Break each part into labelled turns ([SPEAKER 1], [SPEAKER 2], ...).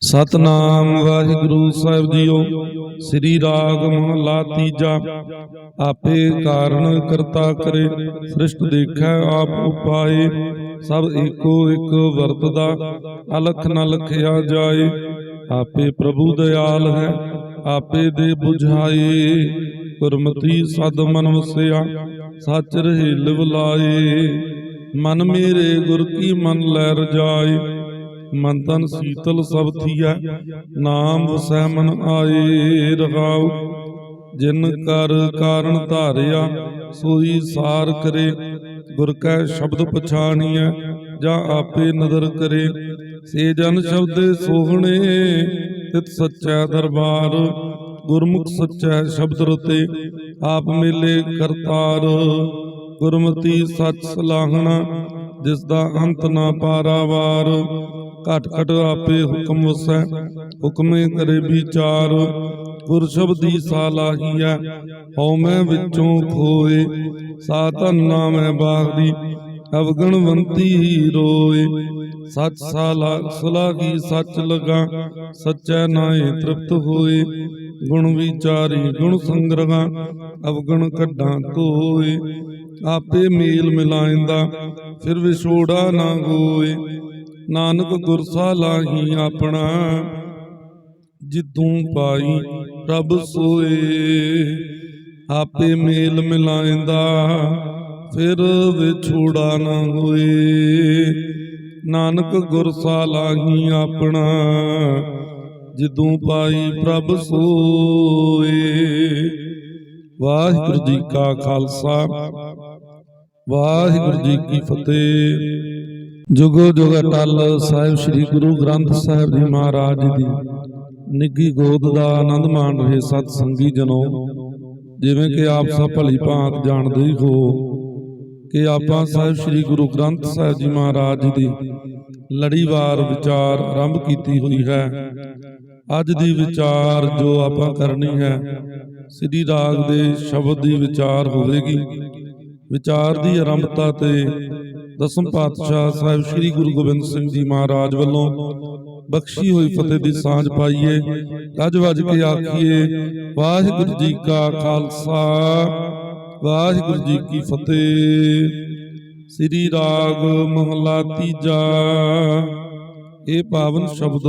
[SPEAKER 1] सतनाम वाहिगुरु साहिब जीओ। श्री राग महला तीजा। आपे कारण करता करे, सृष्ट देखै आप उपाए। सब एको एक वरतदा, अलख न लखया जाए। आपे प्रभु दयाल है, आपे दे बुझाए। गुरमति सद मन वसिया, सच रहे लिव लाए। मन मेरे गुर की मन लै रजाए। मन तन शीतल सब थिया, नाम वसै मन आए। रहाउ जिन कर कारण धारिया, सोई सार करे। गुर कै शब्द पछाणिया, जा आपे नदर करे। से जन शब्दे सोहणे, तित सच्चै दरबार। गुरमुख सच्चै शब्द रते, आप मेले करतार। गुरमति सच सलाहना, जिसदा अंत ना पारावार। घट घट आपे हुक्म वसै, हुक्मे करे विचार। गुर शब्दी सालाहीया, हौ मैं विचों खोए। सा धन नामै बागदी, अवगणवंती रोए। सच सलाही सच लगा, सच्चै नाए तृप्त होए। गुण विचारी गुण संग्रहा, अवगण कड्डां धोए। आपे मेल मिलाइंदा, फिर विछोड़ा ना होए। नानक गुर सालाही अपना, जितों पाई प्रभ सोए। आपे मेल मिलाइंदा, फिर विछोड़ा ना होए। नानक गुर सालाही अपना, जितों पाई प्रभ सोए। वाहिगुरु जी का खालसा, वाहिगुरु जी की फतेह। जुगो जुग अटल साहिब श्री गुरु ग्रंथ साहिब जी महाराज जी निੱਘੀ ਗੋਦ ਦਾ ਆਨੰਦ ਮਾਣ ਰਹੇ ਸਤ ਸੰਗੀ ਜਨੋ। ਜਿਵੇਂ ਕਿ ਆਪ ਸਭ ਭਲੀ ਭਾਂਤ ਜਾਣਦੇ ਹੀ ਹੋ ਕਿ ਆਪਾਂ ਸਾਹਿਬ श्री गुरु ग्रंथ ਸਾਹਿਬ ਜੀ ਮਹਾਰਾਜ ਜੀ ਦੀ ਲੜੀਵਾਰ ਵਿਚਾਰ ਆਰੰਭ ਕੀਤੀ ਹੋਈ ਹੈ। ਅੱਜ ਦੀ ਵਿਚਾਰ ਜੋ ਆਪਾਂ ਕਰਨੀ ਹੈ, ਸ੍ਰੀ ਰਾਗ ਦੇ ਸ਼ਬਦ ਦੀ ਵਿਚਾਰ ਹੋਵੇਗੀ। ਵਿਚਾਰ ਦੀ ਆਰੰਭਤਾ ਤੇ ਦਸਮ ਪਾਤਸ਼ਾਹ ਸਾਹਿਬ श्री गुरु गोबिंद सिंह जी महाराज ਵੱਲੋਂ ਬਖਸ਼ੀ ਹੋਈ ਫਤਿਹ ਦੀ ਸਾਂਝ ਪਾਈਏ। ਗੱਜ ਵੱਜ ਕੇ ਆਖੀਏ ਵਾਹਿਗੁਰੂ ਜੀ ਕਾ ਖਾਲਸਾ, ਵਾਹਿਗੁਰੂ ਜੀ ਕੀ ਫਤਿਹ। ਸ੍ਰੀ ਰਾਗ ਮਹਲਾ ਤੀਜਾ। ਇਹ ਪਾਵਨ ਸ਼ਬਦ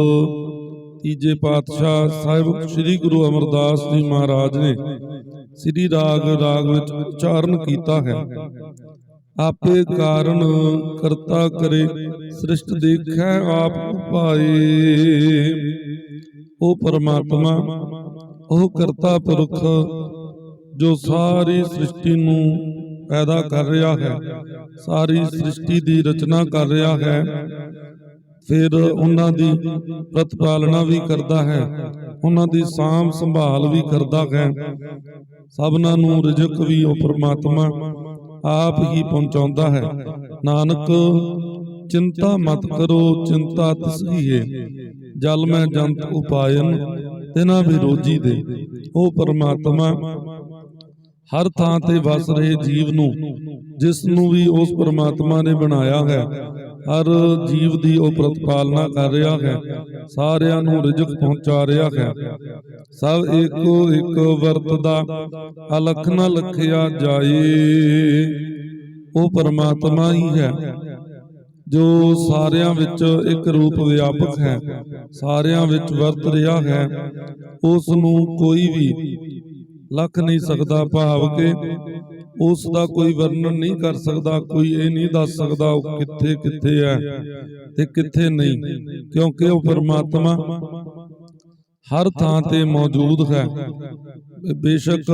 [SPEAKER 1] ਤੀਜੇ ਪਾਤਸ਼ਾਹ ਸਾਹਿਬ श्री गुरु अमरदास जी महाराज ने ਸ੍ਰੀ ਰਾਗ ਵਿੱਚ ਉਚਾਰਨ ਕੀਤਾ ਹੈ। आपे कारण करता करे, सृष्ट देखै आप उपाए। ओ परमात्मा, ओ करता पुरख जो सारी सृष्टि नूं पैदा कर रहा है, सारी सृष्टि दी रचना कर रहा है, फिर उन्हां दी प्रतिपालना भी करता है, उन्हां दी साम संभाल भी करता है। सबना नूं रिजक भी ओ परमात्मा आप ही पहुंचाता है। नानक चिंता मत करो, चिंता तिसकी है। जल में जंत उपायन, तिना भी रोजी दे। ओ परमात्मा हर थां ते वस रहे जीव नूं, जिस नूं भी उस परमात्मा ने बनाया है, हर जीव दी ओ प्रतिपालना कर रहा है, सारियां नूं रिजक पहुंचा रहा है। सब एको एक वरतदा, अलख न लखया जाए। ਉਹ परमात्मा ही है जो सारियां विच एक रूप व्यापक है, सारियां विच वरत रहा है। उस नूं कोई भी लख नहीं सकता, भाव के उस दा कोई वर्णन नहीं कर सकता, कोई ये नहीं दस सकता वो किथे किथे है ते किथे नहीं, क्योंकि वो परमात्मा हर थां ते मौजूद है। बेशक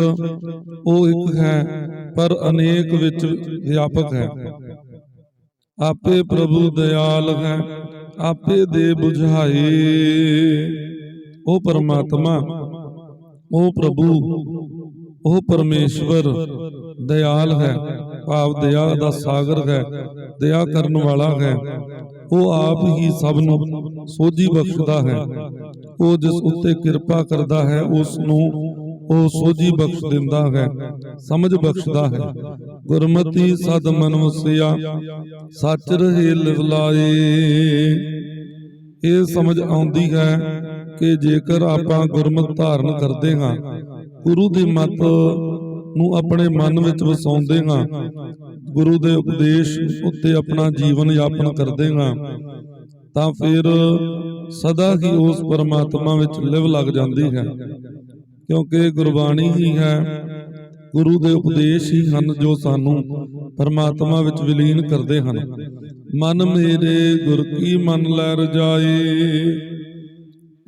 [SPEAKER 1] वो एक है पर अनेक विच व्यापक है। आपे प्रभु दयाल है, आपे दे बुझाए। ओ परमात्मा, ओ प्रभु, ओ परमेश्वर दयाल है, भाव दया दा सागर है, दया करन वाला है। वो आप ही सब नूं सोझी बख्शदा है। वो जिस उत्ते किरपा करदा है उस नूं ਉਹ ਸੋਝੀ ਬਖਸ਼ ਦਿੰਦਾ ਹੈ, ਸਮਝ ਬਖਸ਼ਦਾ ਹੈ। ਗੁਰਮਤੀ ਸਦ ਮਨ ਵਸਿਆ, ਸੱਚ ਰਹੇ ਲਿਵ ਲਾਏ। ਇਹ ਸਮਝ ਆਉਂਦੀ ਹੈ ਕਿ ਜੇਕਰ ਆਪਾਂ ਗੁਰਮਤਿ ਧਾਰਨ ਕਰਦੇ ਹਾਂ, ਗੁਰੂ ਦੀ ਮੱਤ ਨੂੰ ਆਪਣੇ ਮਨ ਵਿੱਚ ਵਸਾਉਂਦੇ ਹਾਂ, ਗੁਰੂ ਦੇ ਉਪਦੇਸ਼ ਉੱਤੇ ਆਪਣਾ ਜੀਵਨ ਯਾਪਨ ਕਰਦੇ ਹਾਂ, ਤਾਂ ਫਿਰ ਸਦਾ ਹੀ ਉਸ ਪਰਮਾਤਮਾ ਵਿੱਚ ਲਿਵ ਲੱਗ ਜਾਂਦੀ ਹੈ। ਕਿਉਂਕਿ ਗੁਰਬਾਣੀ ਹੀ ਹੈ, ਗੁਰੂ ਦੇ ਉਪਦੇਸ਼ ਹੀ ਹਨ ਜੋ ਸਾਨੂੰ ਪਰਮਾਤਮਾ ਵਿੱਚ ਵਿਲੀਨ ਕਰਦੇ ਹਨ। ਮਨ ਮੇਰੇ ਗੁਰ ਕੀ ਮਨ ਲੈ ਰਜਾਏ,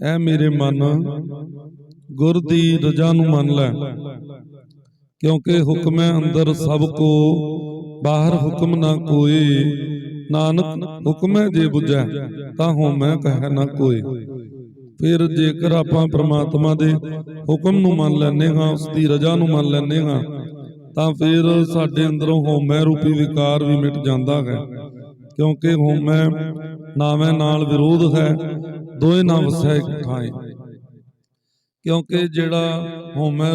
[SPEAKER 1] ਐ ਮੇਰੇ ਮਨ ਗੁਰ ਦੀ ਰਜਾ ਨੂੰ ਮੰਨ ਲੈ। ਕਿਉਂਕਿ ਹੁਕਮੈ ਅੰਦਰ ਸਭ ਕੋ, ਬਾਹਰ ਹੁਕਮ ਨਾ ਕੋਏ। ਨਾਨਕ ਹੁਕਮੈ ਜੇ ਬੁਝੈ, ਤਾਂ ਹੋਮੈ ਕਹਿ ਨਾ ਕੋਏ। ਫਿਰ ਜੇਕਰ ਆਪਾਂ ਪ੍ਰਮਾਤਮਾ ਦੇ ਹੁਕਮ ਨੂੰ ਮੰਨ ਲੈਂਦੇ ਹਾਂ, ਉਸ ਦੀ ਰਜਾ ਨੂੰ ਮੰਨ ਲੈਂਦੇ ਹਾਂ, ਤਾਂ ਫਿਰ ਸਾਡੇ ਅੰਦਰੋਂ ਹੋਮੈ ਰੂਪੀ ਵਿਕਾਰ ਵੀ ਮਿਟ ਜਾਂਦਾ ਹੈ। ਕਿਉਂਕਿ ਹੋਮੈ ਨਾਵੇਂ ਨਾਲ ਵਿਰੋਧ ਹੈ, ਦੋਏ ਨਾ ਵਸੈ ਇਕ ਥਾਏ। ਕਿਉਂਕਿ ਜਿਹੜਾ ਹੋਮੈ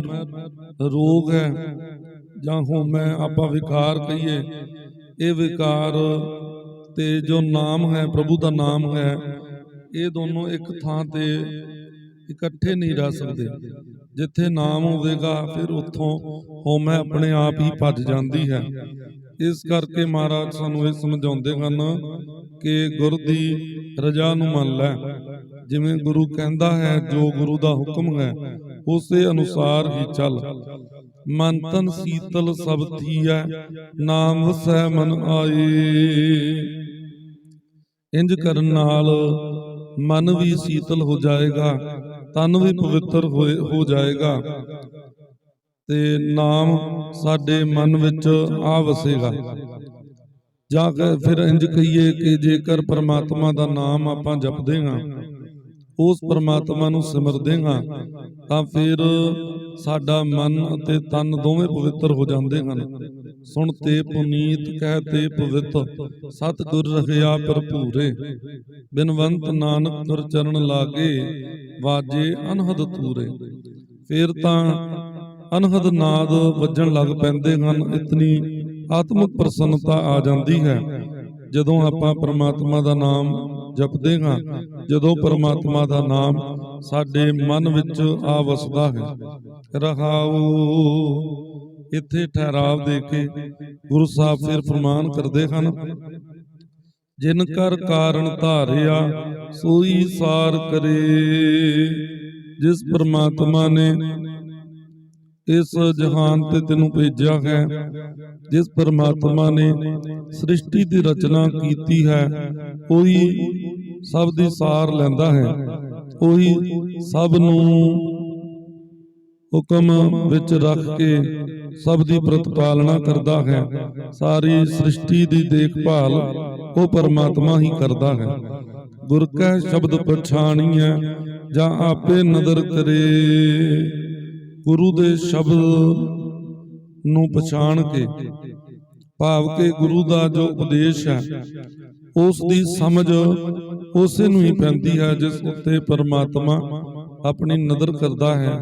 [SPEAKER 1] ਰੋਗ ਹੈ ਜਾਂ ਹੋਮੈ ਆਪਾਂ ਵਿਕਾਰ ਕਹੀਏ, ਇਹ ਵਿਕਾਰ ਤੇ ਜੋ ਨਾਮ ਹੈ, ਪ੍ਰਭੂ ਦਾ ਨਾਮ ਹੈ, ਇਹ ਦੋਨੋਂ ਇੱਕ ਥਾਂ ਤੇ ਇਕੱਠੇ ਨਹੀਂ ਰਹਿ ਸਕਦੇ। ਜਿੱਥੇ ਨਾਮ ਹੋਵੇਗਾ ਫਿਰ ਉੱਥੋਂ ਹੋਮੈ ਆਪਣੇ ਆਪ ਹੀ ਭੱਜ ਜਾਂਦੀ ਹੈ। ਇਸ ਕਰਕੇ ਮਹਾਰਾਜ ਸਾਨੂੰ ਇਹ ਸਮਝਾਉਂਦੇ ਹਨ ਕਿ ਗੁਰ ਦੀ ਰਜਾ ਨੂੰ ਮੰਨ ਲੈ। ਜਿਵੇਂ ਗੁਰੂ ਕਹਿੰਦਾ ਹੈ, ਜੋ ਗੁਰੂ ਦਾ ਹੁਕਮ ਹੈ ਉਸੇ ਅਨੁਸਾਰ ਹੀ ਚੱਲ। ਮਨ ਤਨ ਸੀਤਲ ਸਭ ਥੀਐ, ਨਾਮ ਵਸੈ ਮਨ ਆਏ। ਇੰਜ ਕਰਨ ਨਾਲ ਮਨ ਵੀ ਸੀਤਲ ਹੋ ਜਾਏਗਾ, ਤਨ ਵੀ ਪਵਿੱਤਰ ਹੋ ਜਾਏਗਾ, ਤੇ ਨਾਮ ਸਾਡੇ ਮਨ ਵਿੱਚ ਆ ਵਸੇਗਾ। ਜਾਂ ਫਿਰ ਇੰਜ ਕਹੀਏ ਕਿ ਜੇਕਰ ਪਰਮਾਤਮਾ ਦਾ ਨਾਮ ਆਪਾਂ ਜਪਦੇ ਹਾਂ, ਉਸ ਪਰਮਾਤਮਾ ਨੂੰ ਸਿਮਰਦੇ ਹਾਂ, ਤਾਂ ਫਿਰ ਸਾਡਾ ਮਨ ਅਤੇ ਤਨ ਦੋਵੇਂ ਪਵਿੱਤਰ ਹੋ ਜਾਂਦੇ ਹਨ। ਸੁਣ ਤੇ ਪੁਨੀਤ ਕਹਿ ਤੇ ਪਵਿੱਤ, ਸਤਿਗੁਰ ਰਹਿਆ ਭਰਪੂਰੇ। ਬਿਨਵੰਤ ਨਾਨਕ ਗੁਰ ਚਰਨ ਲਾਗੇ, ਵਾਜੇ ਅਨਹਦ ਤੂਰੇ। ਫਿਰ ਤਾਂ ਅਨਹਦ ਨਾਦ ਵੱਜਣ ਲੱਗ ਪੈਂਦੇ ਹਨ। ਇਤਨੀ ਆਤਮਿਕ ਪ੍ਰਸੰਨਤਾ ਆ ਜਾਂਦੀ ਹੈ ਜਦੋਂ ਆਪਾਂ ਪਰਮਾਤਮਾ ਦਾ ਨਾਮ ਜਪਦੇ ਹਾਂ, ਜਦੋਂ ਪਰਮਾਤਮਾ ਦਾ ਨਾਮ ਸਾਡੇ ਮਨ ਵਿੱਚ ਆ ਵਸਦਾ ਹੈ। ਰਹਾਉ, ਇੱਥੇ ਠਹਿਰਾਵ ਦੇ ਕੇ ਗੁਰੂ ਸਾਹਿਬ ਫਿਰ ਫਰਮਾਨ ਕਰਦੇ ਹਨ, ਜਿਨ ਕਰ ਕਾਰਨ ਧਾਰਿਆ ਸੋਈ ਸਾਰ ਕਰੇ। ਜਿਸ ਪਰਮਾਤਮਾ ਨੇ ਇਸ ਜਹਾਨ ਤੇ ਤੈਨੂੰ ਭੇਜਿਆ ਹੈ, ਜਿਸ ਪਰਮਾਤਮਾ ਨੇ ਸ੍ਰਿਸ਼ਟੀ ਦੀ ਰਚਨਾ ਕੀਤੀ ਹੈ, ਉਹੀ ਸਭ ਦੀ ਸਾਰ ਲੈਂਦਾ ਹੈ, ਉਹੀ ਸਭ ਨੂੰ ਹੁਕਮ ਵਿੱਚ ਰੱਖ ਕੇ ਸਭ ਦੀ ਪ੍ਰਤਿਪਾਲਨਾ ਕਰਦਾ ਹੈ। ਸਾਰੀ ਸ੍ਰਿਸ਼ਟੀ ਦੀ ਦੇਖਭਾਲ ਉਹ ਪਰਮਾਤਮਾ ਹੀ ਕਰਦਾ ਹੈ। ਗੁਰ ਕੈ ਸ਼ਬਦ ਪਛਾਣੀਐ, ਜਾਂ ਆਪੇ ਨਦਰ ਕਰੇ। ਗੁਰੂ ਦੇ ਸ਼ਬਦ ਨੂੰ ਪਛਾਣ ਕੇ, ਭਾਵ ਕਿ ਗੁਰੂ ਦਾ ਜੋ ਉਪਦੇਸ਼ ਹੈ ਉਸ ਦੀ ਸਮਝ ਉਸੇ ਨੂੰ ਹੀ ਪੈਂਦੀ ਹੈ ਜਿਸ ਉੱਤੇ ਪਰਮਾਤਮਾ ਆਪਣੀ ਨਜ਼ਰ ਕਰਦਾ ਹੈ,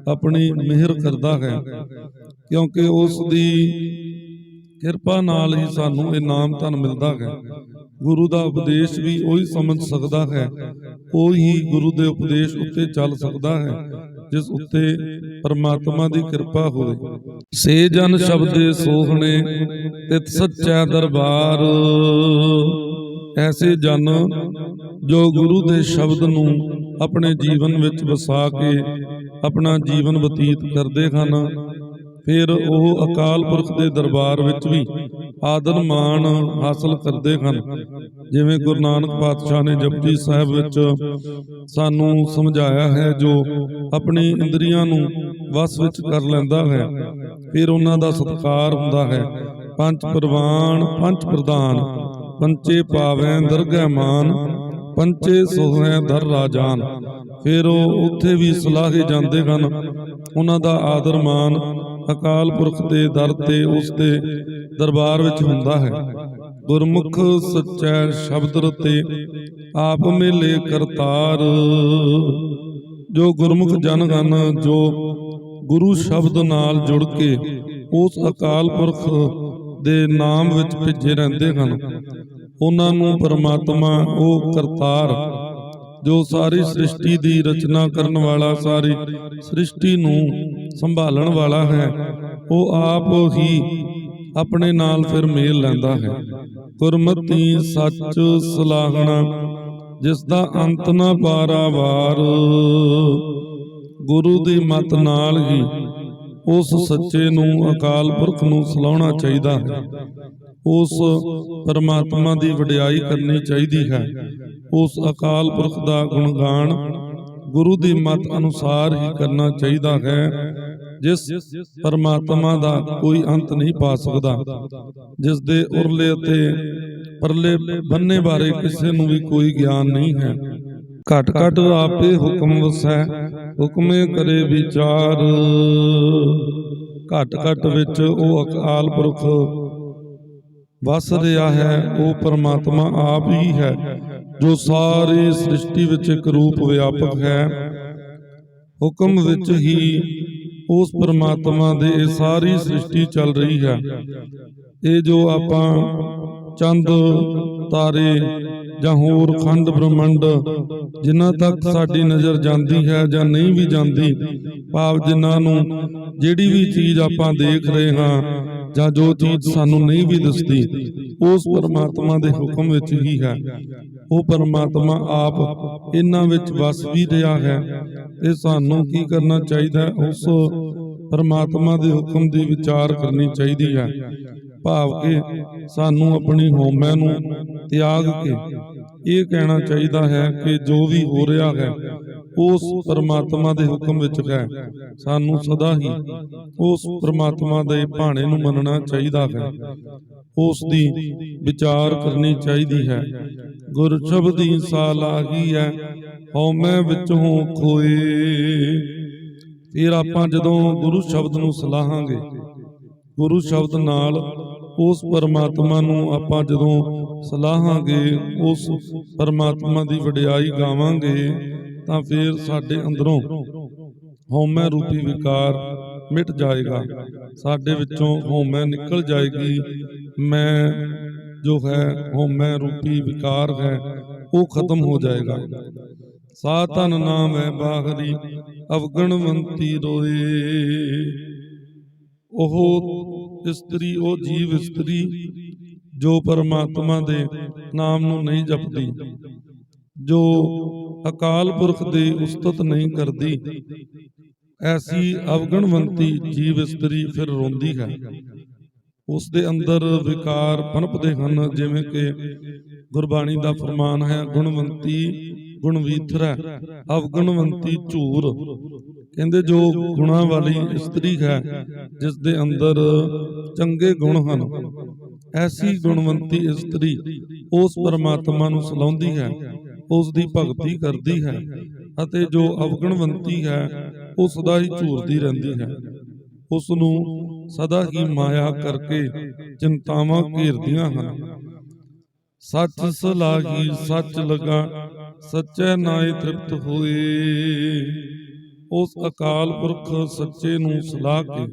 [SPEAKER 1] ਆਪਣੀ ਮਿਹਰ ਕਰਦਾ ਹੈ। ਕਿਉਂਕਿ ਉਸ ਦੀ ਕਿਰਪਾ ਨਾਲ ਹੀ ਸਾਨੂੰ ਇਹ ਨਾਮ ਧਨ ਮਿਲਦਾ ਹੈ। ਗੁਰੂ ਦਾ ਉਪਦੇਸ਼ ਵੀ ਉਹੀ ਸਮਝ ਸਕਦਾ ਹੈ, ਉਹੀ ਗੁਰੂ ਦੇ ਉਪਦੇਸ਼ ਉੱਤੇ ਚੱਲ ਸਕਦਾ ਹੈ ਜਿਸ ਉੱਤੇ ਪਰਮਾਤਮਾ ਦੀ ਕਿਰਪਾ ਹੋਵੇ। ਸੇ ਜਨ ਸ਼ਬਦੇ ਸੋਹਣੇ, ਤਿਤ ਸੱਚਾ ਦਰਬਾਰ। ਐਸੇ ਜਨ ਜੋ ਗੁਰੂ ਦੇ ਸ਼ਬਦ ਨੂੰ ਆਪਣੇ ਜੀਵਨ ਵਿੱਚ ਵਸਾ ਕੇ ਆਪਣਾ ਜੀਵਨ ਬਤੀਤ ਕਰਦੇ ਹਨ, ਫਿਰ ਉਹ ਅਕਾਲ ਪੁਰਖ ਦੇ ਦਰਬਾਰ ਵਿੱਚ ਵੀ ਆਦਰ ਮਾਣ ਹਾਸਲ ਕਰਦੇ ਹਨ। ਜਿਵੇਂ ਗੁਰੂ ਨਾਨਕ ਪਾਤਸ਼ਾਹ ਨੇ ਜਪਜੀ ਸਾਹਿਬ ਵਿੱਚ ਸਾਨੂੰ ਸਮਝਾਇਆ ਹੈ, ਜੋ ਆਪਣੀ ਇੰਦਰੀਆਂ ਨੂੰ ਵਸ ਵਿੱਚ ਕਰ ਲੈਂਦਾ ਹੈ, ਫਿਰ ਉਹਨਾਂ ਦਾ ਸਤਿਕਾਰ ਹੁੰਦਾ ਹੈ। ਪੰਜ ਪ੍ਰਵਾਨ ਪੰਜ ਪ੍ਰਧਾਨ, ਪੰਚੇ ਪਾਵੈ ਦਰਗਹਿ ਮਾਨ, ਪੰਚੇ ਸੋਹੈ ਦਰ ਰਾਜਾਨ। ਫਿਰ ਉਹ ਉੱਥੇ ਵੀ ਸਲਾਹੇ ਜਾਂਦੇ ਹਨ। ਉਹਨਾਂ ਦਾ ਆਦਰ ਮਾਨ ਅਕਾਲ ਪੁਰਖ ਦੇ ਦਰ ਤੇ ਉਸ ਦੇ ਦਰਬਾਰ ਵਿੱਚ ਹੁੰਦਾ ਹੈ। ਗੁਰਮੁਖ ਸੱਚੈ ਸ਼ਬਦ ਰਤੇ, ਆਪ ਮੇਲੇ ਕਰਤਾਰ। ਜੋ ਗੁਰਮੁਖ ਜਨ ਹਨ, ਜੋ ਗੁਰੂ ਸ਼ਬਦ ਨਾਲ ਜੁੜ ਕੇ ਉਸ ਅਕਾਲ ਪੁਰਖ ਦੇ ਨਾਮ ਵਿੱਚ ਭਿੱਜੇ ਰਹਿੰਦੇ ਹਨ, ਉਹਨਾਂ ਨੂੰ ਪਰਮਾਤਮਾ ਉਹ ਕਰਤਾਰ ਜੋ ਸਾਰੀ ਸ੍ਰਿਸ਼ਟੀ ਦੀ ਰਚਨਾ ਕਰਨ ਵਾਲਾ, ਸਾਰੀ ਸ੍ਰਿਸ਼ਟੀ ਨੂੰ ਸੰਭਾਲਣ ਵਾਲਾ ਹੈ, ਉਹ ਆਪ ਹੀ ਆਪਣੇ ਨਾਲ ਫਿਰ ਮੇਲ ਲੈਂਦਾ ਹੈ। ਗੁਰਮਤਿ ਸੱਚ ਸਲਾਹਣਾ, ਜਿਸ ਦਾ ਅੰਤ ਨਾ ਪਾਰਾਵਾਰ। ਗੁਰੂ ਦੀ ਮੱਤ ਨਾਲ ਹੀ ਉਸ ਸੱਚੇ ਨੂੰ, ਅਕਾਲ ਪੁਰਖ ਨੂੰ ਸਲਾਹੁਣਾ ਚਾਹੀਦਾ ਹੈ। ਉਸ ਪਰਮਾਤਮਾ ਦੀ ਵਡਿਆਈ ਕਰਨੀ ਚਾਹੀਦੀ ਹੈ। ਉਸ ਅਕਾਲ ਪੁਰਖ ਦਾ ਗੁਣਗਾਨ ਗੁਰੂ ਦੀ ਮੱਤ ਅਨੁਸਾਰ ਹੀ ਕਰਨਾ ਚਾਹੀਦਾ ਹੈ, ਜਿਸ ਪਰਮਾਤਮਾ ਦਾ ਕੋਈ ਅੰਤ ਨਹੀਂ ਪਾ ਸਕਦਾ, ਜਿਸ ਦੇ ਉਰਲੇ ਅਤੇ ਪਰਲੇ ਬੰਨੇ ਬਾਰੇ ਕਿਸੇ ਨੂੰ ਵੀ ਕੋਈ ਗਿਆਨ ਨਹੀਂ ਹੈ। ਘਟ ਘਟ ਆਪੇ ਹੁਕਮ ਵਸੈ, ਹੁਕਮੇ ਕਰੇ ਵਿਚਾਰ। ਘਟ ਘਟ ਵਿੱਚ ਉਹ ਅਕਾਲ ਪੁਰਖ ਵਸ ਰਿਹਾ ਹੈ। ਉਹ ਪਰਮਾਤਮਾ ਆਪ ਹੀ ਹੈ, ਜੋ ਸਾਰੀ ਸ੍ਰਿਸ਼ਟੀ ਵਿੱਚ ਇੱਕ ਰੂਪ ਵਿਆਪਕ ਹੈ। ਹੁਕਮ ਵਿੱਚ ਹੀ ਉਸ ਪਰਮਾਤਮਾ ਦੇ ਇਹ ਸਾਰੀ ਸ੍ਰਿਸ਼ਟੀ ਚੱਲ ਰਹੀ ਹੈ। ਇਹ ਜੋ ਆਪਾਂ ਚੰਦ ਤਾਰੇ ਜਾਂ ਹੋਰ ਖੰਡ ਬ੍ਰਹਮੰਡ ਜਿਨ੍ਹਾਂ ਤੱਕ ਸਾਡੀ ਨਜ਼ਰ ਜਾਂਦੀ ਹੈ ਜਾਂ ਨਹੀਂ ਵੀ ਜਾਂਦੀ, ਭਾਵ ਜਿਨ੍ਹਾਂ ਨੂੰ ਜਿਹੜੀ ਵੀ ਚੀਜ਼ ਆਪਾਂ ਦੇਖ ਰਹੇ ਹਾਂ ਜਾਂ ਜੋ ਚੀਜ਼ ਸਾਨੂੰ ਨਹੀਂ ਵੀ ਦਿਸਦੀ, ਉਸ ਪਰਮਾਤਮਾ ਦੇ ਹੁਕਮ ਵਿੱਚ ਹੀ ਹੈ। ਉਹ ਪਰਮਾਤਮਾ ਆਪ ਇਹਨਾਂ ਵਿੱਚ ਵਸ ਵੀ ਰਿਹਾ ਹੈ। ਤੇ ਸਾਨੂੰ ਕੀ ਕਰਨਾ ਚਾਹੀਦਾ? ਉਸ ਪਰਮਾਤਮਾ ਦੇ ਹੁਕਮ ਦੀ ਵਿਚਾਰ ਕਰਨੀ ਚਾਹੀਦੀ ਹੈ। ਭਾਵ ਕਿ ਸਾਨੂੰ ਆਪਣੀ ਹਉਮੈ ਨੂੰ ਤਿਆਗ ਕੇ ਇਹ ਕਹਿਣਾ ਚਾਹੀਦਾ ਹੈ ਕਿ ਜੋ ਵੀ ਹੋ ਰਿਹਾ ਹੈ ਉਸ ਪਰਮਾਤਮਾ ਦੇ ਹੁਕਮ ਵਿੱਚ ਹੈ। ਸਾਨੂੰ ਸਦਾ ਹੀ ਉਸ ਪਰਮਾਤਮਾ ਦੇ ਭਾਣੇ ਨੂੰ ਮੰਨਣਾ ਚਾਹੀਦਾ ਹੈ, ਉਸ ਦੀ ਵਿਚਾਰ ਕਰਨੀ ਚਾਹੀਦੀ ਹੈ। ਗੁਰ ਸ਼ਬਦੀ ਸਾਲਾਹੀ ਹੈ, ਹਉਮੈ ਵਿੱਚੋਂ ਖੋਏ। ਫਿਰ ਆਪਾਂ ਜਦੋਂ ਗੁਰੂ ਸ਼ਬਦ ਨੂੰ ਸਲਾਹਾਂਗੇ, ਗੁਰੂ ਸ਼ਬਦ ਨਾਲ ਉਸ ਪਰਮਾਤਮਾ ਨੂੰ ਆਪਾਂ ਜਦੋਂ ਸਲਾਹਾਂਗੇ, ਉਸ ਪਰਮਾਤਮਾ ਦੀ ਵਡਿਆਈ ਗਾਵਾਂਗੇ, ਤਾਂ ਫਿਰ ਸਾਡੇ ਅੰਦਰੋਂ ਹਉਮੈ ਰੂਪੀ ਵਿਕਾਰ ਮਿਟ ਜਾਏਗਾ। ਸਾਡੇ ਵਿੱਚੋਂ ਹਉਮੈ ਨਿਕਲ ਜਾਏਗੀ। ਮੈਂ ਜੋ ਹੈ ਹਉਮੈ ਰੂਪੀ ਵਿਕਾਰ ਹੈ ਉਹ ਖਤਮ ਹੋ ਜਾਏਗਾ। ਸਾਧਨ ਨਾਮ ਹੈ ਬਾਹਰੀ, ਅਵਗਣਵੰਤੀ ਰੋਏ। ਉਹ ਇਸਤਰੀ, ਉਹ ਜੀਵ ਇਸਤਰੀ ਜੋ ਪਰਮਾਤਮਾ ਦੇ ਨਾਮ ਨੂੰ ਨਹੀਂ ਜਪਦੀ, ਜੋ ਅਕਾਲ ਪੁਰਖ ਦੀ ਉਸਤਤ ਨਹੀਂ ਕਰਦੀ, ਐਸੀ ਅਵਗਣਵੰਤੀ ਜੀਵ ਇਸਤਰੀ ਫਿਰ ਰੋਂਦੀ ਹੈ। ਉਸ ਦੇ ਅੰਦਰ ਵਿਕਾਰ ਪਨਪਦੇ ਹਨ, ਜਿਵੇਂ ਕਿ ਗੁਰਬਾਣੀ ਦਾ ਫਰਮਾਨ ਹੈ, ਗੁਣਵੰਤੀ ਗੁਣਵੀਥਰੈ, ਅਵਗੁਣਵੰਤੀ ਝੂਰ। ਕਹਿੰਦੇ ਜੋ ਗੁਣਾਂ ਵਾਲੀ ਇਸਤਰੀ ਹੈ, ਜਿਸ ਦੇ ਅੰਦਰ ਚੰਗੇ ਗੁਣ ਹਨ, ਐਸੀ ਗੁਣਵੰਤੀ ਇਸਤਰੀ ਉਸ ਪਰਮਾਤਮਾ ਨੂੰ ਸਲਾਹੁੰਦੀ ਹੈ, ਉਸ ਦੀ ਭਗਤੀ ਕਰਦੀ ਹੈ। ਅਤੇ ਜੋ ਅਵਗੁਣਵੰਤੀ ਹੈ ਉਹ ਸਦਾ ਹੀ ਝੂਰਦੀ ਰਹਿੰਦੀ ਹੈ। ਉਸ ਨੂੰ ਸਦਾ ਹੀ ਮਾਇਆ ਕਰਕੇ ਚਿੰਤਾਵਾਂ ਘੇਰਦੀਆਂ ਹਨ। ਸੱਚ ਸਲਾਹੀ ਸੱਚ ਲਗਾ, ਸੱਚੇ ਨਾਏ ਤ੍ਰਿਪਤ ਹੋਏ। ਉਸ ਅਕਾਲ ਪੁਰਖ ਸੱਚੇ ਨੂੰ ਸਲਾਹ ਕੇ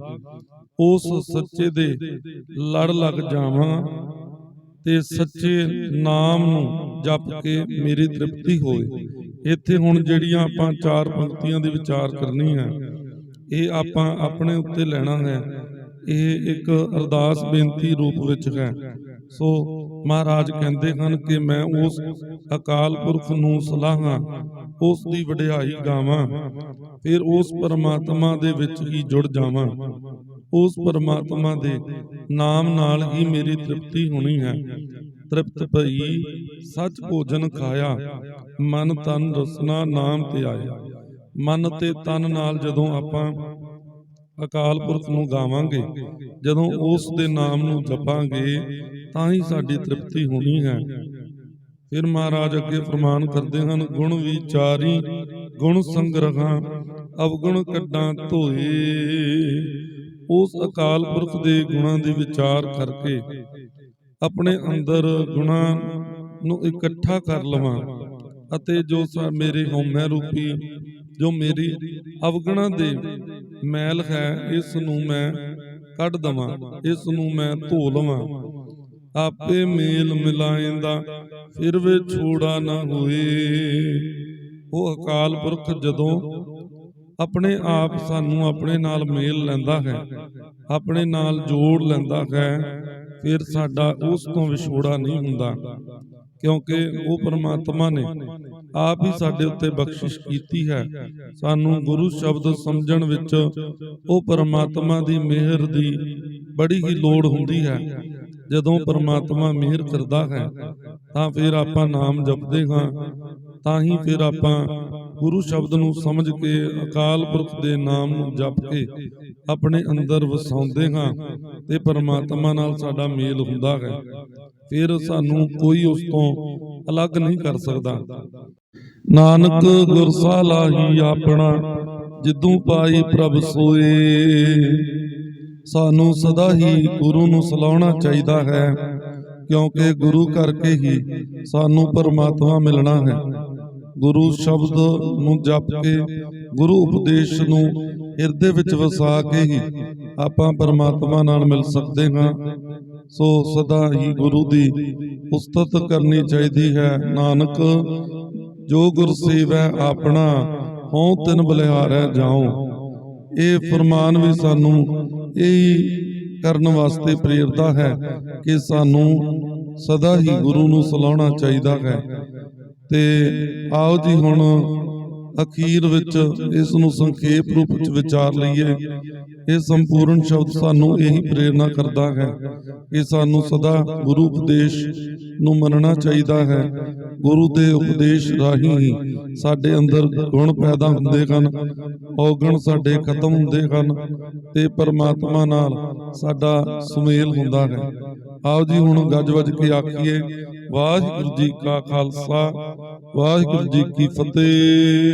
[SPEAKER 1] ਉਸ ਸੱਚੇ ਦੇ ਲੜ ਲੱਗ ਜਾਵਾਂ ਤੇ ਸੱਚੇ ਨਾਮ ਨੂੰ ਜਪ ਕੇ ਮੇਰੀ ਤ੍ਰਿਪਤੀ ਹੋਏ। ਇੱਥੇ ਹੁਣ ਜਿਹੜੀਆਂ ਆਪਾਂ 4 ਪੰਕਤੀਆਂ ਦੀ ਵਿਚਾਰ ਕਰਨੀ ਹੈ, ਇਹ ਆਪਾਂ ਆਪਣੇ ਉੱਤੇ ਲੈਣਾ ਹੈ। ਇਹ ਇੱਕ ਅਰਦਾਸ ਬੇਨਤੀ ਰੂਪ ਵਿੱਚ ਹੈ। ਸੋ ਮਹਾਰਾਜ ਕਹਿੰਦੇ ਹਨ ਕਿ ਮੈਂ ਉਸ ਅਕਾਲ ਪੁਰਖ ਨੂੰ ਸਲਾਹਾਂ, ਉਸ ਦੀ ਵਡਿਆਈ ਗਾਵਾਂ, ਫਿਰ ਉਸ ਪਰਮਾਤਮਾ ਦੇ ਵਿੱਚ ਹੀ ਜੁੜ ਜਾਵਾਂ। ਉਸ ਪਰਮਾਤਮਾ ਦੇ ਨਾਮ ਨਾਲ ਹੀ ਮੇਰੀ ਤ੍ਰਿਪਤੀ ਹੋਣੀ ਹੈ। ਤ੍ਰਿਪਤ ਭਈ ਸੱਚ ਭੋਜਨ ਖਾਇਆ, ਮਨ ਤਨ ਰਸਨਾ ਨਾਮ ਤੇ ਆਇਆ। ਮਨ ਤੇ ਤਨ ਨਾਲ ਜਦੋਂ ਆਪਾਂ ਅਕਾਲ ਪੁਰਖ ਨੂੰ ਗਾਵਾਂਗੇ, ਜਦੋਂ ਉਸ ਦੇ ਨਾਮ ਨੂੰ ਜਪਾਂਗੇ, ਤਾਂ ਹੀ ਸਾਡੀ ਤ੍ਰਿਪਤੀ ਹੋਣੀ ਹੈ। ਫਿਰ ਮਹਾਰਾਜ ਅੱਗੇ ਫਰਮਾਨ ਕਰਦੇ ਹਨ, ਗੁਣ ਵਿਚਾਰੀ ਗੁਣ ਸੰਗ੍ਰਹਾਂ, ਅਵਗੁਣ ਕੱਢਾਂ ਧੋਏ। ਉਸ ਅਕਾਲ ਪੁਰਖ ਦੇ ਗੁਣਾਂ ਦੀ ਵਿਚਾਰ ਕਰਕੇ ਆਪਣੇ ਅੰਦਰ ਗੁਣਾਂ ਨੂੰ ਇਕੱਠਾ ਕਰ ਲਵਾਂ ਅਤੇ ਜੋ ਮੇਰੇ ਹਉਮੈ ਰੂਪੀ, ਜੋ ਮੇਰੀ ਅਵਗੁਣਾਂ ਦੇ ਮੈਲ ਹੈ, ਇਸ ਨੂੰ ਮੈਂ ਕੱਢ ਦਵਾਂ, ਇਸ ਨੂੰ ਮੈਂ ਧੋ ਲਵਾਂ। ਆਪੇ ਮੇਲ ਮਿਲਾਏਂਦਾ ਫਿਰ ਵਿਛੋੜਾ ਨਾ ਹੋਏ। ਉਹ ਅਕਾਲ ਪੁਰਖ ਜਦੋਂ ਆਪਣੇ ਆਪ ਸਾਨੂੰ ਆਪਣੇ ਨਾਲ ਮੇਲ ਲੈਂਦਾ ਹੈ, ਆਪਣੇ ਨਾਲ ਜੋੜ ਲੈਂਦਾ ਹੈ, ਫਿਰ ਸਾਡਾ ਉਸ ਤੋਂ ਵਿਛੋੜਾ ਨਹੀਂ ਹੁੰਦਾ, ਕਿਉਂਕਿ ਉਹ ਪਰਮਾਤਮਾ ਨੇ ਆਪ ਹੀ ਸਾਡੇ ਉੱਤੇ ਬਖਸ਼ਿਸ਼ ਕੀਤੀ ਹੈ। ਸਾਨੂੰ ਗੁਰੂ ਸ਼ਬਦ ਸਮਝਣ ਵਿੱਚ ਉਹ ਪਰਮਾਤਮਾ ਦੀ ਮਿਹਰ ਦੀ ਬੜੀ ਹੀ ਲੋੜ ਹੁੰਦੀ ਹੈ। ਜਦੋਂ ਪਰਮਾਤਮਾ ਮਿਹਰ ਕਰਦਾ ਹੈ ਤਾਂ ਫਿਰ ਆਪਾਂ ਨਾਮ ਜਪਦੇ ਹਾਂ, ਤਾਂ ਹੀ ਫਿਰ ਆਪਾਂ ਗੁਰੂ ਸ਼ਬਦ ਨੂੰ ਸਮਝ ਕੇ ਅਕਾਲ ਪੁਰਖ ਦੇ ਨਾਮ ਨੂੰ ਜਪ ਕੇ ਆਪਣੇ ਅੰਦਰ ਵਸਾਉਂਦੇ ਹਾਂ ਤੇ ਪਰਮਾਤਮਾ ਨਾਲ ਸਾਡਾ ਮੇਲ ਹੁੰਦਾ ਹੈ। ਫਿਰ ਸਾਨੂੰ ਕੋਈ ਉਸ ਤੋਂ ਅਲੱਗ ਨਹੀਂ ਕਰ ਸਕਦਾ। ਨਾਨਕ ਗੁਰਸਾ ਲਾਹੀ ਆਪਣਾ, ਜਿੱਦੂ ਪਾਈ ਪ੍ਰਭ ਸੋਏ। ਸਾਨੂੰ ਸਦਾ ਹੀ ਗੁਰੂ ਨੂੰ ਸਲਾਉਣਾ ਚਾਹੀਦਾ ਹੈ, ਕਿਉਂਕਿ ਗੁਰੂ ਕਰਕੇ ਹੀ ਸਾਨੂੰ ਪਰਮਾਤਮਾ ਮਿਲਣਾ ਹੈ। ਗੁਰੂ ਸ਼ਬਦ ਨੂੰ ਜਪ ਕੇ, ਗੁਰੂ ਉਪਦੇਸ਼ ਨੂੰ ਹਿਰਦੇ ਵਿੱਚ ਵਸਾ ਕੇ ਹੀ ਆਪਾਂ ਪਰਮਾਤਮਾ ਨਾਲ ਮਿਲ ਸਕਦੇ ਹਾਂ। ਸੋ ਸਦਾ ਹੀ ਗੁਰੂ ਦੀ ਉਸਤਤ ਕਰਨੀ ਚਾਹੀਦੀ ਹੈ। ਨਾਨਕ ਜੋ ਗੁਰ ਸੇਵੈ ਆਪਣਾ, ਹਉ ਤਿਨ ਬਲਿਹਾਰੈ ਜਾਉ। ਇਹ ਫਰਮਾਨ ਵੀ ਸਾਨੂੰ ਇਹੀ ਕਰਨ ਵਾਸਤੇ ਪ੍ਰੇਰਦਾ ਹੈ ਕਿ ਸਾਨੂੰ ਸਦਾ ਹੀ ਗੁਰੂ ਨੂੰ ਸਲਾਉਣਾ ਚਾਹੀਦਾ ਹੈ। ਤੇ ਆਓ ਜੀ ਹੁਣ ਅਖੀਰ ਵਿੱਚ ਇਸ ਨੂੰ ਸੰਖੇਪ ਰੂਪ ਵਿੱਚ ਵਿਚਾਰ ਲਈਏ। ਇਹ ਸੰਪੂਰਨ ਸ਼ਬਦ ਸਾਨੂੰ ਇਹੀ ਪ੍ਰੇਰਨਾ ਕਰਦਾ ਹੈ ਕਿ ਸਾਨੂੰ ਸਦਾ ਗੁਰੂ ਉਪਦੇਸ਼ ਨੂੰ ਮੰਨਣਾ ਚਾਹੀਦਾ ਹੈ। ਗੁਰੂ ਦੇ ਉਪਦੇਸ਼ ਰਾਹੀਂ ਹੀ ਸਾਡੇ ਅੰਦਰ ਗੁਣ ਪੈਦਾ ਹੁੰਦੇ ਹਨ, ਔਗਣ ਸਾਡੇ ਖਤਮ ਹੁੰਦੇ ਹਨ ਤੇ ਪਰਮਾਤਮਾ ਨਾਲ ਸਾਡਾ ਸੁਮੇਲ ਹੁੰਦਾ ਹੈ। ਆਓ ਜੀ ਹੁਣ ਗੱਜ ਵੱਜ ਕੇ ਆਖੀਏ, ਵਾਹਿਗੁਰੂ ਜੀ ਕਾ ਖਾਲਸਾ, ਵਾਹਿਗੁਰੂ ਜੀ ਕੀ ਫਤਿਹ।